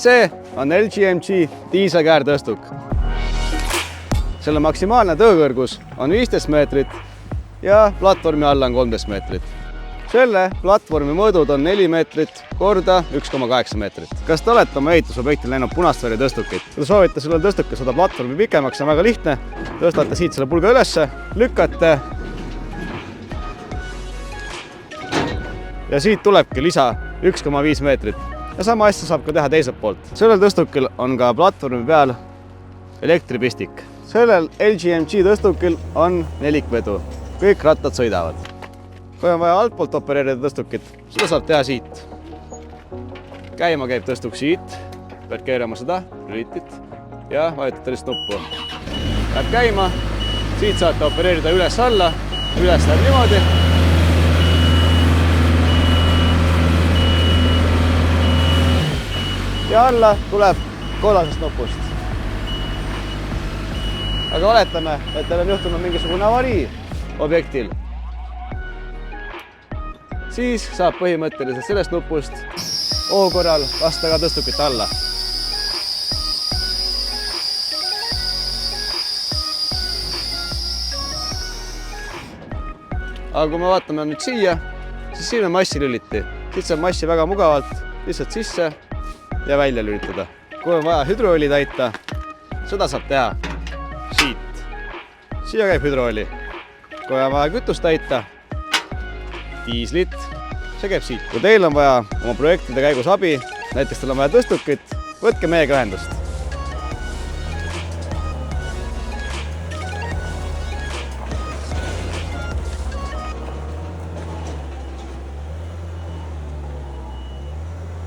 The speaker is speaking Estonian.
see on LGMG diiselkäärtõstuk. Selle maksimaalne tõukõrgus on 15 meetrit ja platvormi alla on 13 meetrit. Selle platvormi mõõdud on 4 meetrit korda 1,8 meetrit. Kas te olete oma ehitusobjektil näinud punastvärvi tõstukit? Kui te soovite selle tõstuka seda platvormi pikemaks, on väga lihtne. Tõstate siit selle pulga ülesse, lükkate ja siit tulebki lisa 1,5 meetrit. Ja sama asja saab ka teha teiselt poolt. Sellel tõstukil on ka platvormi peal elektripistik. Sellel LGMG tõstukil on nelikvedu. Kõik rattad sõidavad. Kui on vaja altpoolt opereerida tõstukit, seda saab teha siit. Käima käib tõstuk siit, pead keerama seda, lülitit ja vajutate lihtsalt nuppu. Läheb käima, siit saate opereerida üles-alla, üles läheb niimoodi. Ja alla tuleb kollasest nupust. Aga oletame, et teil on juhtunud mingisugune avarii objektil. Siis saab põhimõtteliselt sellest nupust O korral lasta ka tõstukit alla. Aga kui me vaatame nüüd siia, siis siin on massilüliti. Siit saab massi väga mugavalt lihtsalt sisse ja välja lülitada. Kui on vaja hüdroõli täita, seda saab teha siit. Siia käib hüdroõli. Kui on vaja kütust täita, diislit, see käib siit. Kui teil on vaja oma projektide käigus abi, näiteks teil on vaja tõstukit, võtke meiega ühendust.